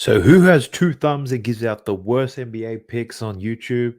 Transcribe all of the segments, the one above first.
So, who has two thumbs and gives out the worst NBA picks on YouTube?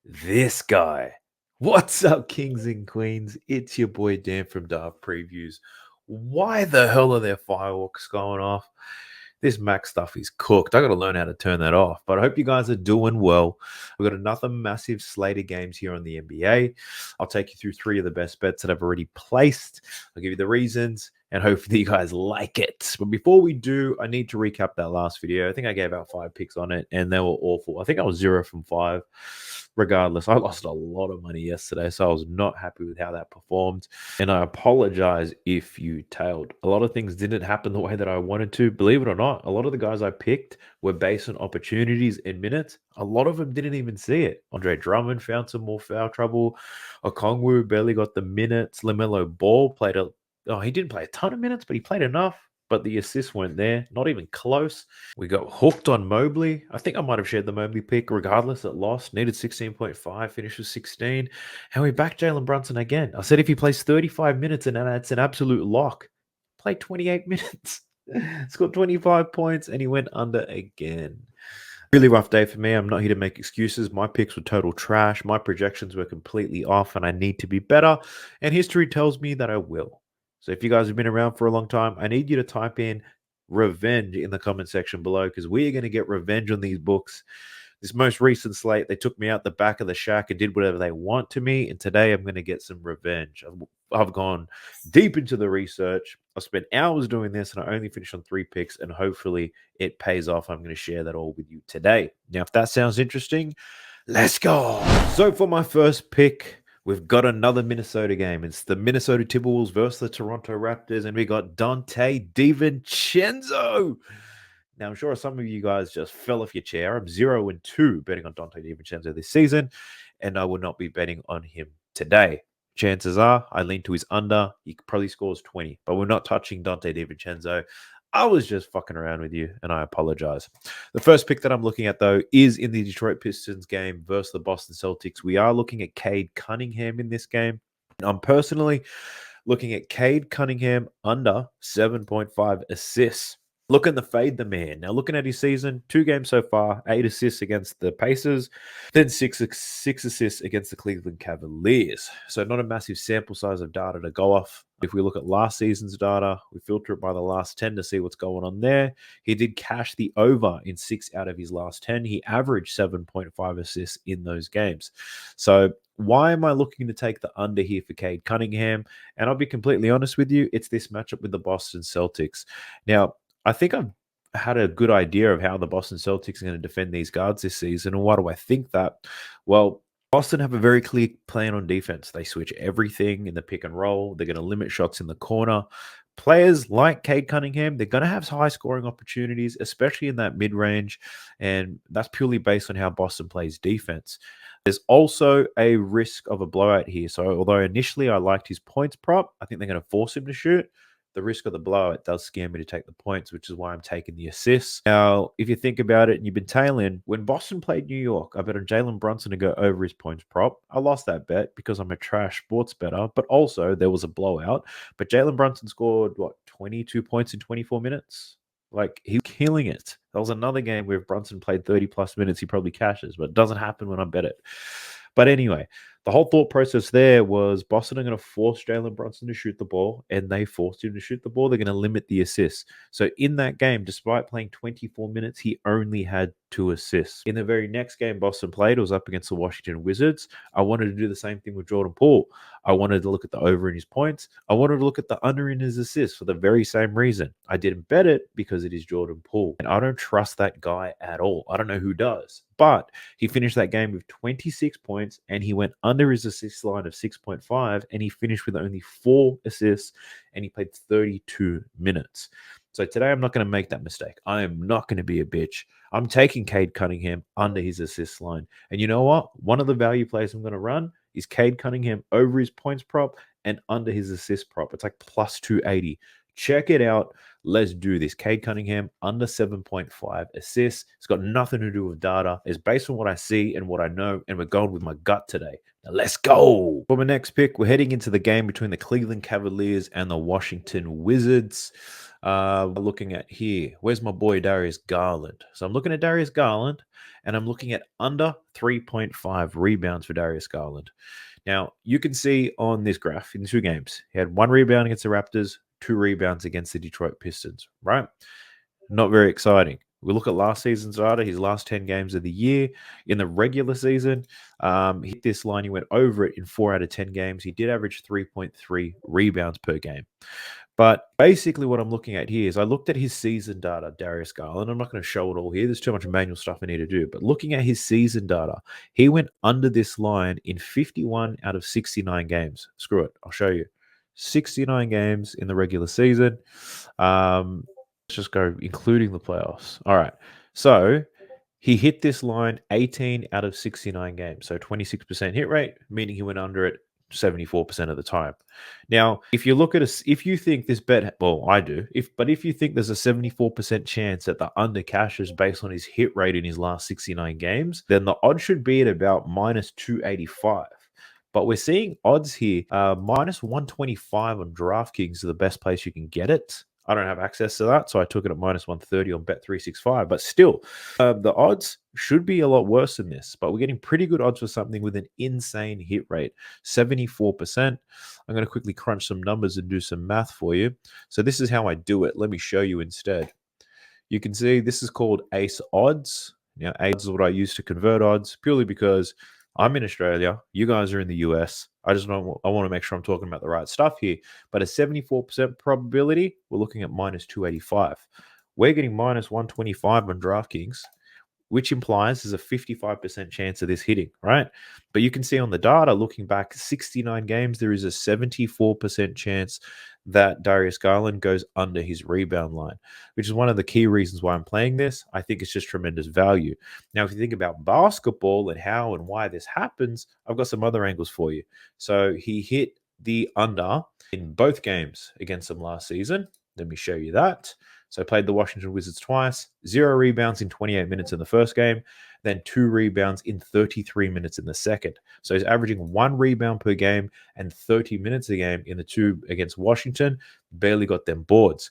This guy. What's up, kings and queens? It's your boy Dan from Dark Previews. Why the hell are there fireworks going off? This Mac stuff is cooked. I got to learn how to turn that off. But I hope you guys are doing well. We've got another massive slate of games here on the NBA. I'll take you through three of the best bets that I've already placed. I'll give you the reasons, and hopefully you guys like it. But before we do, I need to recap that last video. I think I gave out 5 picks on it, and they were awful. I think I was 0 from 5. Regardless, I lost a lot of money yesterday, so I was not happy with how that performed. And I apologize if you tailed. A lot of things didn't happen the way that I wanted to. Believe it or not, a lot of the guys I picked were based on opportunities and minutes. A lot of them didn't even see it. Andre Drummond found some more foul trouble. Okongwu barely got the minutes. LaMelo Ball played he didn't play a ton of minutes, but he played enough. But the assists weren't there, not even close. We got hooked on Mobley. I think I might have shared the Mobley pick. Regardless, it lost. Needed 16.5, finished with 16. And we backed Jalen Brunson again. I said if he plays 35 minutes, and that's an absolute lock. Played 28 minutes. Scored 25 points, and he went under again. Really rough day for me. I'm not here to make excuses. My picks were total trash. My projections were completely off, and I need to be better. And history tells me that I will. So if you guys have been around for a long time, I need you to type in revenge in the comment section below, because we are going to get revenge on these books. This most recent slate, they took me out the back of the shack and did whatever they want to me. And today I'm going to get some revenge. I've gone deep into the research. I've spent hours doing this, and I only finished on 3 picks, and hopefully it pays off. I'm going to share that all with you today. Now, if that sounds interesting, let's go. So for my first pick, we've got another Minnesota game. It's the Minnesota Timberwolves versus the Toronto Raptors, and we got Donte DiVincenzo. Now, I'm sure some of you guys just fell off your chair. I'm 0-2 betting on Donte DiVincenzo this season, and I will not be betting on him today. Chances are I lean to his under. He probably scores 20, but we're not touching Donte DiVincenzo. I was just fucking around with you, and I apologize. The first pick that I'm looking at, though, is in the Detroit Pistons game versus the Boston Celtics. We are looking at Cade Cunningham in this game. I'm personally looking at Cade Cunningham under 7.5 assists. Looking to fade the man. Now, looking at his season, 2 games so far, 8 assists against the Pacers, then 6 assists against the Cleveland Cavaliers. So not a massive sample size of data to go off. If we look at last season's data, we filter it by the last 10 to see what's going on there. He did cash the over in 6 out of his last 10. He averaged 7.5 assists in those games. So why am I looking to take the under here for Cade Cunningham? And I'll be completely honest with you, it's this matchup with the Boston Celtics. Now, I think I've had a good idea of how the Boston Celtics are going to defend these guards this season. And why do I think that? Well, Boston have a very clear plan on defense. They switch everything in the pick and roll. They're going to limit shots in the corner. Players like Cade Cunningham, they're going to have high scoring opportunities, especially in that mid range. And that's purely based on how Boston plays defense. There's also a risk of a blowout here. So although initially I liked his points prop, I think they're going to force him to shoot. The risk of the blowout does scare me to take the points, which is why I'm taking the assists. Now, if you think about it and you've been tailing, when Boston played New York, I bet on Jalen Brunson to go over his points prop. I lost that bet because I'm a trash sports bettor, but also there was a blowout. But Jalen Brunson scored, 22 points in 24 minutes? Like, he's killing it. That was another game where if Brunson played 30 plus minutes, he probably cashes, but it doesn't happen when I bet it. But anyway, the whole thought process there was Boston are going to force Jalen Brunson to shoot the ball, and they forced him to shoot the ball. They're going to limit the assists. So in that game, despite playing 24 minutes, he only had 2 assists. In the very next game Boston played, it was up against the Washington Wizards. I wanted to do the same thing with Jordan Poole. I wanted to look at the over in his points. I wanted to look at the under in his assists for the very same reason. I didn't bet it because it is Jordan Poole. And I don't trust that guy at all. I don't know who does. But he finished that game with 26 points, and he went under his assist line of 6.5, and he finished with only 4 assists, and he played 32 minutes. So today I'm not going to make that mistake. I am not going to be a bitch. I'm taking Cade Cunningham under his assist line. And you know what? One of the value plays I'm going to run is Cade Cunningham over his points prop and under his assist prop. It's like plus 280. Check it out. Let's do this. Cade Cunningham under 7.5 assists. It's got nothing to do with data. It's based on what I see and what I know, and we're going with my gut today. Let's go. For my next pick, we're heading into the game between the Cleveland Cavaliers and the Washington Wizards. We're looking at here. Where's my boy Darius Garland? So I'm looking at Darius Garland, and I'm looking at under 3.5 rebounds for Darius Garland. Now, you can see on this graph in 2 games, he had 1 rebound against the Raptors, 2 rebounds against the Detroit Pistons, right? Not very exciting. We look at last season's data, his last 10 games of the year. In the regular season, he hit this line. He went over it in 4 out of 10 games. He did average 3.3 rebounds per game. But basically, what I'm looking at here is I looked at his season data, Darius Garland. I'm not going to show it all here. There's too much manual stuff I need to do. But looking at his season data, he went under this line in 51 out of 69 games. Screw it. I'll show you. 69 games in the regular season. Let's just go including the playoffs. All right. So he hit this line 18 out of 69 games. So 26% hit rate, meaning he went under it 74% of the time. Now, if you look at us, if you think this bet, well, I do, if you think there's a 74% chance that the under cashes based on his hit rate in his last 69 games, then the odds should be at about minus 285. But we're seeing odds here, minus 125 on DraftKings is the best place you can get it. I don't have access to that, so I took it at minus 130 on Bet365. But still, the odds should be a lot worse than this. But we're getting pretty good odds for something with an insane hit rate, 74%. I'm going to quickly crunch some numbers and do some math for you. So this is how I do it. Let me show you instead. You can see this is called Ace Odds. Now, Ace is what I use to convert odds, purely because I'm in Australia. You guys are in the US. I want to make sure I'm talking about the right stuff here. But a 74% probability, we're looking at minus 285. We're getting minus 125 on DraftKings, which implies there's a 55% chance of this hitting, right? But you can see on the data, looking back 69 games, there is a 74% chance that Darius Garland goes under his rebound line, which is one of the key reasons why I'm playing this. I think it's just tremendous value. Now, if you think about basketball and how and why this happens, I've got some other angles for you. So he hit the under in both games against them last season. Let me show you that. So I played the Washington Wizards twice, 0 rebounds in 28 minutes in the first game, then 2 rebounds in 33 minutes in the second. So he's averaging 1 rebound per game and 30 minutes a game in the 2 against Washington. Barely got them boards.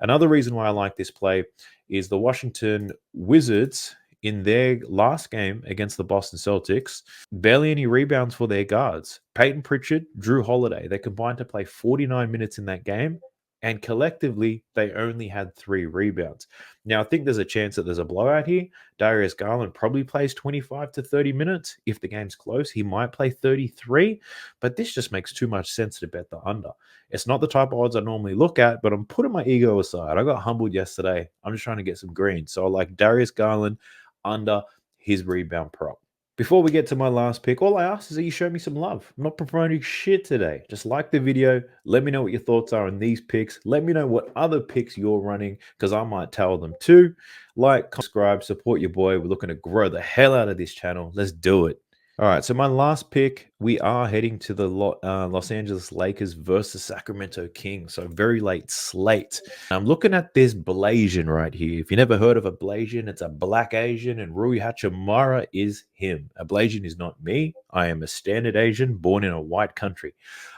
Another reason why I like this play is the Washington Wizards in their last game against the Boston Celtics, barely any rebounds for their guards. Peyton Pritchard, Drew Holiday, they combined to play 49 minutes in that game, and collectively, they only had 3 rebounds. Now, I think there's a chance that there's a blowout here. Darius Garland probably plays 25 to 30 minutes. If the game's close, he might play 33. But this just makes too much sense to bet the under. It's not the type of odds I normally look at, but I'm putting my ego aside. I got humbled yesterday. I'm just trying to get some green. So I like Darius Garland under his rebound prop. Before we get to my last pick, all I ask is that you show me some love. I'm not promoting shit today. Just like the video. Let me know what your thoughts are on these picks. Let me know what other picks you're running, because I might tell them too. Like, subscribe, support your boy. We're looking to grow the hell out of this channel. Let's do it. All right, so my last pick, we are heading to the Los Angeles Lakers versus Sacramento Kings. So very late slate. I'm looking at this Blasian right here. If you never heard of a Blasian, it's a black Asian, and Rui Hachimura is him. A Blasian is not me. I am a standard Asian born in a white country.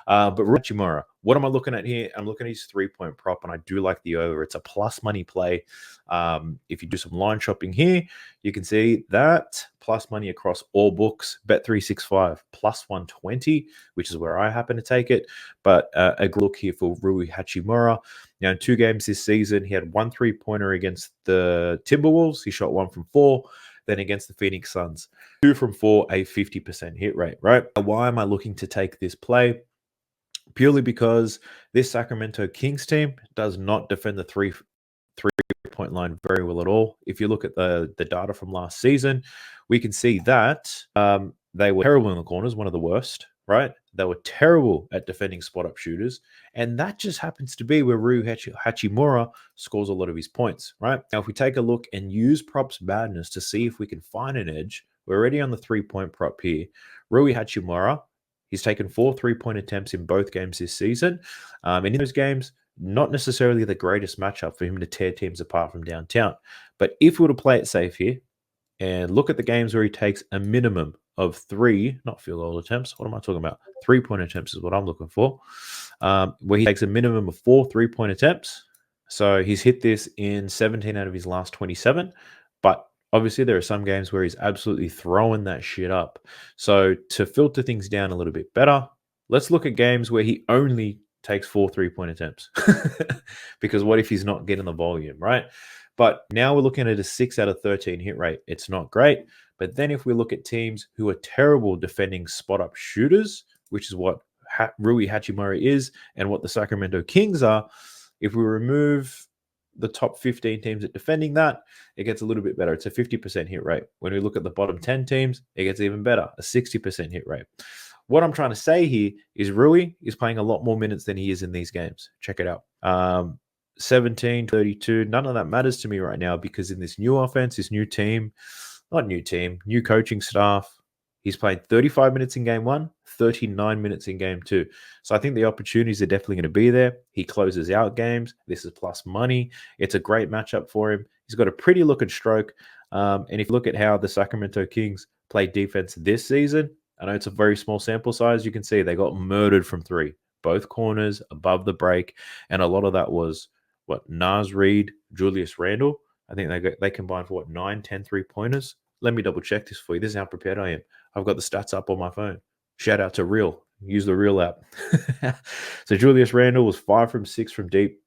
But Rui Hachimura, what am I looking at here? I'm looking at his 3-point prop, and I do like the over. It's a plus money play. If you do some line shopping here, you can see that plus money across all books. Bet365 plus 120, which is where I happen to take it. But a good look here for Rui Hachimura. Now, in 2 games this season, he had 1 3-pointer against the Timberwolves. He shot 1 from 4. Then against the Phoenix Suns, 2 from 4, a 50% hit rate, right? Why am I looking to take this play? Purely because this Sacramento Kings team does not defend the three-point line very well at all. If you look at the data from last season, we can see that they were terrible in the corners, one of the worst, right? They were terrible at defending spot-up shooters, and that just happens to be where Rui Hachimura scores a lot of his points, right? Now, if we take a look and use props madness to see if we can find an edge, we're already on the 3-point prop here. Rui Hachimura, he's taken 4 3-point attempts in both games this season. And in those games, not necessarily the greatest matchup for him to tear teams apart from downtown. But if we were to play it safe here and look at the games where he takes a minimum of 3, not field goal attempts. What am I talking about? 3-point attempts is what I'm looking for. Where he takes a minimum of 4 3-point attempts. So he's hit this in 17 out of his last 27. But obviously, there are some games where he's absolutely throwing that shit up. So to filter things down a little bit better, let's look at games where he only takes 4 3-point attempts. Because what if he's not getting the volume, right? But now we're looking at a 6 out of 13 hit rate. It's not great. But then if we look at teams who are terrible defending spot up shooters, which is what Rui Hachimura is and what the Sacramento Kings are, if we remove the top 15 teams at defending that, it gets a little bit better. It's a 50% hit rate. When we look at the bottom 10 teams, it gets even better, a 60% hit rate. What I'm trying to say here is Rui is playing a lot more minutes than he is in these games. Check it out. 17, 32, none of that matters to me right now because in this new offense, this new team, new coaching staff, he's played 35 minutes in game 1, 39 minutes in game 2. So I think the opportunities are definitely going to be there. He closes out games. This is plus money. It's a great matchup for him. He's got a pretty looking stroke. And if you look at how the Sacramento Kings play defense this season, I know it's a very small sample size. You can see they got murdered from 3. Both corners above the break. And a lot of that was Naz Reid, Julius Randle. I think they combined for 9, 10 3-pointers. Let me double check this for you. This is how prepared I am. I've got the stats up on my phone. Shout out to Real. Use the Real app. So Julius Randle was 5 from 6 from deep.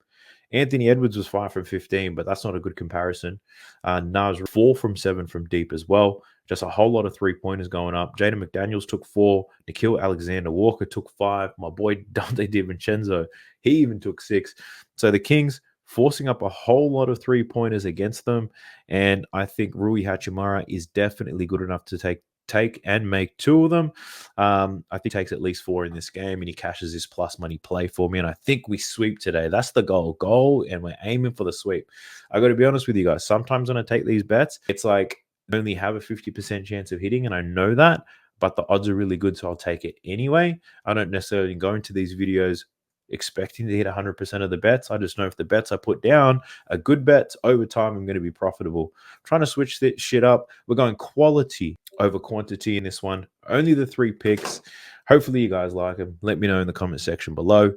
Anthony Edwards was 5 from 15, but that's not a good comparison. Naz 4 from 7 from deep as well. Just a whole lot of 3-pointers going up. Jaden McDaniels took 4. Nickeil Alexander-Walker took 5. My boy Dante DiVincenzo, he even took 6. So the Kings forcing up a whole lot of 3-pointers against them. And I think Rui Hachimura is definitely good enough to take and make 2 of them. I think he takes at least 4 in this game and he cashes his plus money play for me. And I think we sweep today. That's the goal. And we're aiming for the sweep. I got to be honest with you guys. Sometimes when I take these bets, it's like I only have a 50% chance of hitting. And I know that, but the odds are really good. So I'll take it anyway. I don't necessarily go into these videos expecting to hit 100% of the bets. I just know if the bets I put down are good bets over time, I'm going to be profitable. I'm trying to switch this shit up. We're going quality over quantity in this one. Only the 3 picks. Hopefully you guys like them. Let me know in the comment section below.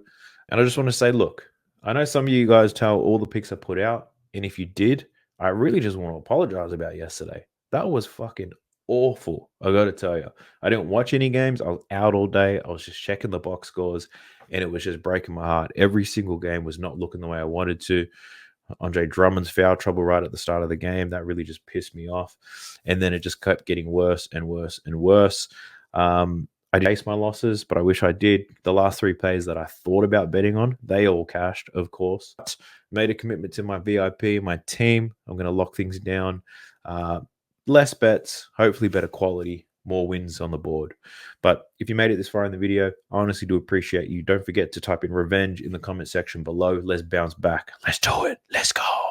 And I just want to say, look, I know some of you guys tell all the picks I put out. And if you did, I really just want to apologize about yesterday. That was fucking awful. I got to tell you. I didn't watch any games. I was out all day. I was just checking the box scores. And it was just breaking my heart. Every single game was not looking the way I wanted to. Andre Drummond's foul trouble right at the start of the game, that really just pissed me off. And then it just kept getting worse and worse and worse. I did ace my losses, but I wish I did. The last 3 plays that I thought about betting on, they all cashed, of course. Made a commitment to my VIP, my team. I'm going to lock things down. Less bets, hopefully better quality, more wins on the board. But if you made it this far in the video, I honestly do appreciate you. Don't forget to type in revenge in the comment section below. Let's bounce back. Let's do it. Let's go.